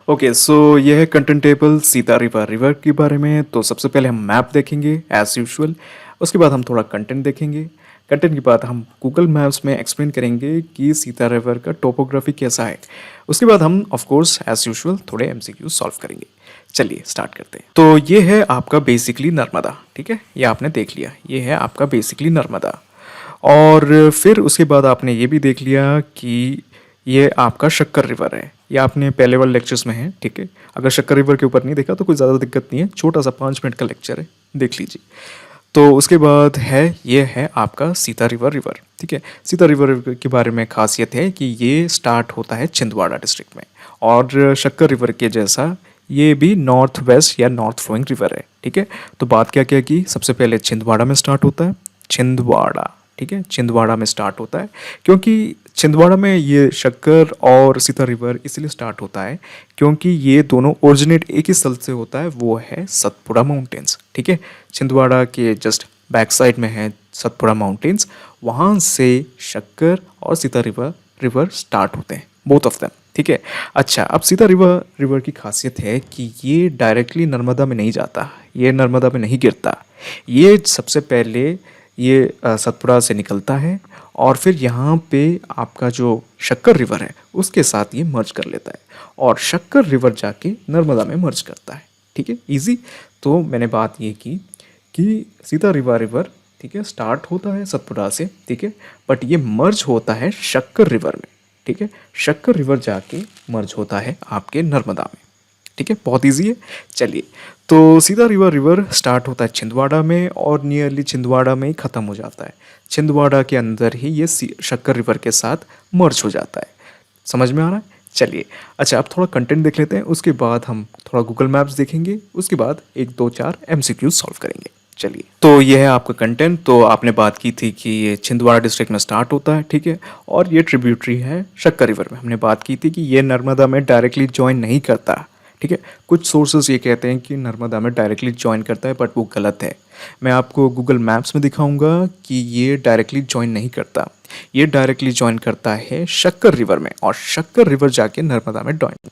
Okay, सो ये है content table Sita river river के बारे में। तो सबसे पहले हम मैप देखेंगे एज यूजुअल। उसके बाद हम थोड़ा कंटेंट देखेंगे। कंटेंट के बाद हम गूगल मैप्स में एक्सप्लेन करेंगे कि सीता रिवर का टोपोग्राफी कैसा है। उसके बाद हम ऑफ कोर्स एज यूजुअल थोड़े एमसीक्यू सॉल्व करेंगे। चलिए स्टार्ट करते हैं। तो ये है आपका बेसिकली नर्मदा, ठीक है, ये आपने देख लिया। ये है आपका बेसिकली नर्मदा। और फिर उसके बाद आपने ये भी देख लिया कि ये आपका शक्कर रिवर है। ये आपने पहले वाले लेक्चर्स में है, ठीक है। अगर शक्कर रिवर के ऊपर नहीं देखा तो कोई ज़्यादा दिक्कत नहीं है, छोटा सा 5 मिनट का लेक्चर है, देख लीजिए। तो उसके बाद है ये है आपका सीता रिवर रिवर, ठीक है। सीता रिवर के बारे में खासियत है कि ये स्टार्ट होता है छिंदवाड़ा डिस्ट्रिक्ट में, और शक्कर रिवर के जैसा ये भी नॉर्थ वेस्ट या नॉर्थ फ्लोइंग रिवर है, ठीक है। तो बात क्या क्या की, सबसे पहले छिंदवाड़ा में स्टार्ट होता है, छिंदवाड़ा, ठीक है, छिंदवाड़ा में स्टार्ट होता है। क्योंकि छिंदवाड़ा में ये शक्कर और सीता रिवर इसलिए स्टार्ट होता है क्योंकि ये दोनों ओरिजिनेट एक ही स्थल से होता है, वो है सतपुड़ा माउंटेन्स, ठीक है। छिंदवाड़ा के जस्ट बैक साइड में है सतपुड़ा माउंटेन्स, वहाँ से शक्कर और सीता रिवर रिवर स्टार्ट होते हैं, बोथ ऑफ देम, ठीक है। अच्छा, अब सीता रिवर रिवर की खासियत है कि ये डायरेक्टली नर्मदा में नहीं जाता, ये नर्मदा में नहीं गिरता। ये सबसे पहले ये सतपुड़ा से निकलता है और फिर यहाँ पे आपका जो शक्कर रिवर है उसके साथ ये मर्ज कर लेता है, और शक्कर रिवर जाके नर्मदा में मर्ज करता है, ठीक है, इजी। तो मैंने बात ये की कि सीता रिवर रिवर, ठीक है, स्टार्ट होता है सतपुड़ा से, ठीक है, बट ये मर्ज होता है शक्कर रिवर में, ठीक है। शक्कर रिवर जाके मर्ज होता है आपके नर्मदा में, ठीक है, बहुत इजी है। चलिए, तो सीता रिवर रिवर स्टार्ट होता है छिंदवाड़ा में और नियरली छिंदवाड़ा में ही ख़त्म हो जाता है। छिंदवाड़ा के अंदर ही ये शक्कर रिवर के साथ मर्ज हो जाता है। समझ में आ रहा है? चलिए, अच्छा, अब थोड़ा कंटेंट देख लेते हैं, उसके बाद हम थोड़ा गूगल मैप्स देखेंगे, उसके बाद 1 2 4 एमसीक्यू सॉल्व करेंगे। चलिए, तो ये है आपका कंटेंट। तो आपने बात की थी कि ये छिंदवाड़ा डिस्ट्रिक्ट में स्टार्ट होता है, ठीक है, और ये ट्रिब्यूटरी है शक्कर रिवर में। हमने बात की थी कि ये नर्मदा में डायरेक्टली ज्वाइन नहीं करता, ठीक है। कुछ सोर्सेज ये कहते हैं कि नर्मदा में डायरेक्टली ज्वाइन करता है, बट वो गलत है। मैं आपको गूगल मैप्स में दिखाऊंगा कि ये डायरेक्टली ज्वाइन नहीं करता, ये डायरेक्टली ज्वाइन करता है शक्कर रिवर में, और शक्कर रिवर जाके नर्मदा में ज्वाइन,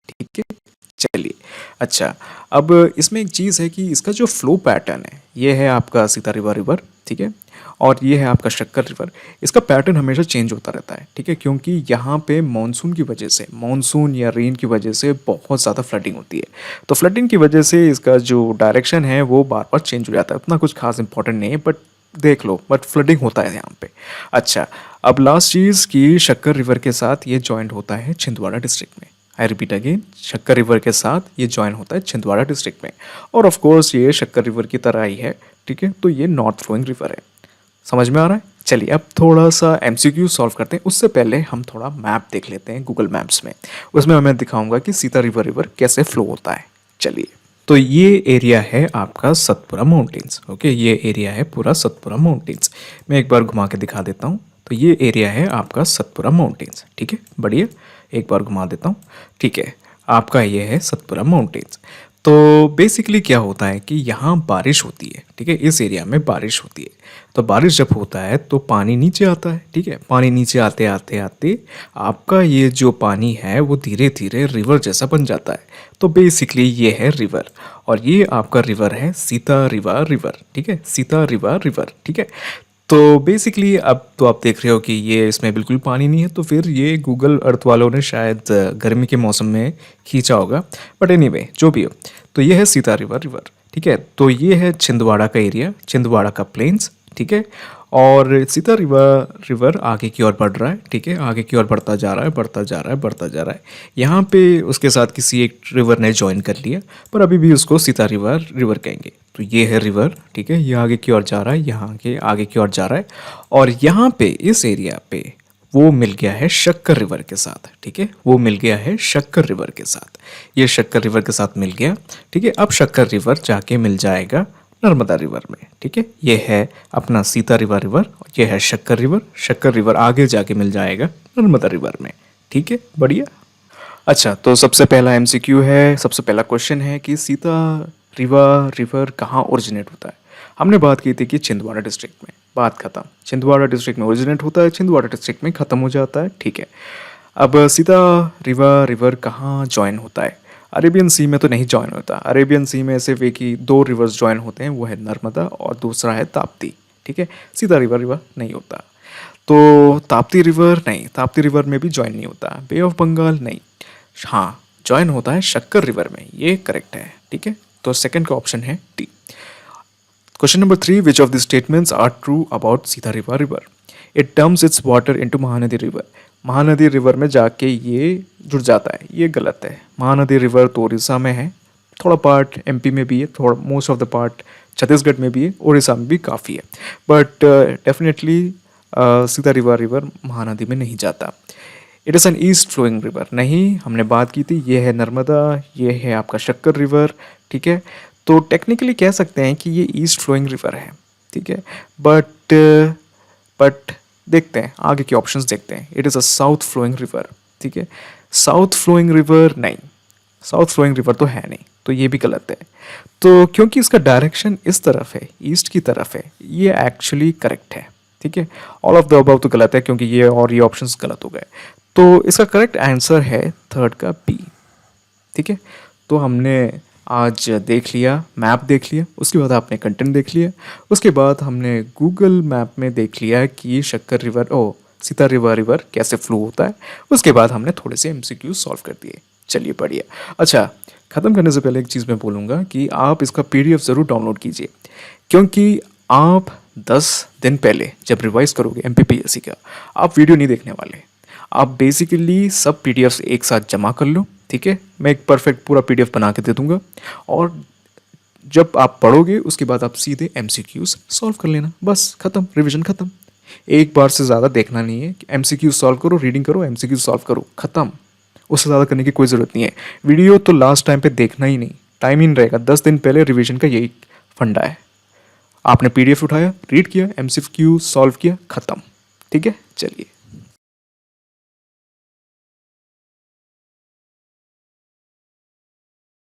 ठीक है। चलिए, अच्छा, अब इसमें एक चीज़ है कि इसका जो फ्लो पैटर्न है, ये है आपका सीता रिवर रिवर, ठीक है, और ये है आपका शक्कर रिवर। इसका पैटर्न हमेशा चेंज होता रहता है, ठीक है, क्योंकि यहाँ पे मानसून की वजह से, मानसून या रेन की वजह से बहुत ज़्यादा फ्लडिंग होती है। तो फ्लडिंग की वजह से इसका जो डायरेक्शन है वो बार बार चेंज हो जाता है। उतना कुछ खास इंपॉर्टेंट नहीं है, बट देख लो, बट फ्लडिंग होता है यहाँ पे। अच्छा, अब लास्ट चीज़ की शक्कर रिवर के साथ ये जॉइंट होता है छिंदवाड़ा डिस्ट्रिक्ट में। आई रिपीट अगेन, शक्कर रिवर के साथ ये ज्वाइन होता है छिंदवाड़ा डिस्ट्रिक्ट में, और ऑफ कोर्स ये शक्कर रिवर की तरह ही है, ठीक है। तो ये नॉर्थ फ्लोइंग रिवर है। समझ में आ रहा है? चलिए, अब थोड़ा सा एमसीक्यू सॉल्व करते हैं। उससे पहले हम थोड़ा मैप देख लेते हैं गूगल मैप्स में, उसमें मैं दिखाऊंगा कि सीता रिवर रिवर कैसे फ्लो होता है। चलिए, तो ये एरिया है आपका सतपुड़ा माउंटेन्स, ओके, ये एरिया है पूरा सतपुड़ा माउंटेन्स। मैं एक बार घुमा के दिखा देता हूँ। तो ये एरिया है आपका सतपुड़ा माउंटेन्स, ठीक है, बढ़िया, एक बार घुमा देता हूँ, ठीक है। आपका ये है सतपुड़ा माउंटेन्स। तो बेसिकली क्या होता है कि यहाँ बारिश होती है, ठीक है, इस एरिया में बारिश होती है। तो बारिश जब होता है तो पानी नीचे आता है, ठीक है, पानी नीचे आते आते आते आपका ये जो पानी है वो धीरे धीरे रिवर जैसा बन जाता है। तो बेसिकली ये है रिवर, और ये आपका रिवर है सीता रिवर रिवर, ठीक है, सीता रिवर रिवर, ठीक है। तो बेसिकली अब तो आप देख रहे हो कि ये इसमें बिल्कुल पानी नहीं है, तो फिर ये गूगल अर्थ वालों ने शायद गर्मी के मौसम में खींचा होगा, बट एनीवे जो भी हो। तो ये है सीता रिवर रिवर, ठीक है। तो ये है छिंदवाड़ा का एरिया, छिंदवाड़ा का प्लेन्स, ठीक है, और सीता रिवर रिवर आगे की ओर बढ़ रहा है, ठीक है, आगे की ओर बढ़ता जा रहा है, बढ़ता जा रहा है, बढ़ता जा रहा है। यहाँ पे उसके साथ किसी एक रिवर ने ज्वाइन कर लिया, पर अभी भी उसको सीता रिवर रिवर कहेंगे। तो ये है रिवर, ठीक है, ये आगे की ओर जा रहा है, यहाँ के आगे की ओर जा रहा है, और यहाँ पे इस एरिया पे वो मिल गया है शक्कर रिवर के साथ, ठीक है, वो मिल गया है शक्कर रिवर के साथ, ये शक्कर रिवर के साथ मिल गया, ठीक है। अब शक्कर रिवर जाके मिल जाएगा नर्मदा रिवर में, ठीक है। ये है अपना सीता रिवर रिवर, ये है शक्कर रिवर, शक्कर रिवर आगे जाके मिल जाएगा नर्मदा रिवर में, ठीक है, बढ़िया। अच्छा, तो सबसे पहला एमसीक्यू है, सबसे पहला क्वेश्चन है कि सीता रिवर रिवर कहाँ ओरिजिनेट होता है। हमने बात की थी कि छिंदवाड़ा डिस्ट्रिक्ट में, बात खत्म। छिंदवाड़ा डिस्ट्रिक्ट में ओरिजिनेट होता है, छिंदवाड़ा डिस्ट्रिक्ट में ख़त्म हो जाता है, ठीक है। अब सीता रिवर कहाँ ज्वाइन होता है? अरेबियन सी में तो नहीं ज्वाइन होता। अरेबियन सी में सिर्फ एक ही दो रिवर्स ज्वाइन होते हैं, वो है नर्मदा और दूसरा है ताप्ती। ठीक है, सीता रिवर नहीं होता। तो ताप्ती रिवर नहीं, ताप्ती रिवर में भी ज्वाइन नहीं होता। बे ऑफ बंगाल नहीं, हाँ ज्वाइन होता है शक्कर रिवर में, ये करेक्ट है। ठीक है, तो सेकंड का ऑप्शन है D. Question number 3, which of the statements are true about Sita river? It turns its water into Mahanadi river. Mahanadi river में जाके ये जुड़ जाता है, ये गलत है। महानदी रिवर तो उड़ीसा में है, थोड़ा पार्ट एमपी में भी है, थोड़ा most of the part Chhattisgarh में भी है, उड़ीसा में भी काफ़ी है। But definitely Sita river Mahanadi में नहीं जाता। It is an east flowing river, नहीं हमने बात की थी, ये है नर्मदा, ये है आपका शक्कर रिवर। ठीक है, तो टेक्निकली कह सकते हैं कि ये ईस्ट फ्लोइंग रिवर है। ठीक है, बट देखते हैं आगे के ऑप्शंस देखते हैं। It is a south flowing river. ठीक है, साउथ फ्लोइंग रिवर नहीं, साउथ फ्लोइंग रिवर तो है नहीं, तो ये भी गलत है। तो क्योंकि इसका डायरेक्शन इस तरफ है, ईस्ट की तरफ है, ये एक्चुअली करेक्ट है। ठीक है, ऑल ऑफ द अबव तो गलत है क्योंकि ये और ये ऑप्शंस गलत हो गए। तो इसका करेक्ट आंसर है थर्ड का बी। ठीक है, तो हमने आज देख लिया, मैप देख लिया, उसके बाद आपने कंटेंट देख लिया, उसके बाद हमने गूगल मैप में देख लिया कि शक्कर रिवर सीता रिवर कैसे फ्लो होता है। उसके बाद हमने थोड़े से एमसीक्यू सॉल्व कर दिए। चलिए बढ़िया। अच्छा, ख़त्म करने से पहले एक चीज़ मैं बोलूँगा कि आप इसका पीडीएफ ज़रूर डाउनलोड कीजिए, क्योंकि आप 10 दिन पहले जब रिवाइज करोगे एमपीपीएससी का, आप वीडियो नहीं देखने वाले। आप बेसिकली सब पीडीएफ्स एक साथ जमा कर लो। ठीक है, मैं एक परफेक्ट पूरा पीडीएफ बना के दे दूंगा, और जब आप पढ़ोगे उसके बाद आप सीधे एमसीक्यूज सॉल्व कर लेना, बस खत्म, रिवीजन खत्म। एक बार से ज़्यादा देखना नहीं है, एमसीक्यू सॉल्व करो, रीडिंग करो, एमसीक्यू सॉल्व करो, खत्म। उससे ज़्यादा करने की कोई ज़रूरत नहीं है। वीडियो तो लास्ट टाइम पे देखना ही नहीं, टाइम इन रहेगा 10 दिन पहले, रिवीजन का यही फंडा है। आपने पीडीएफ उठाया, रीड किया, एमसीक्यू सॉल्व किया, खत्म। ठीक है, चलिए।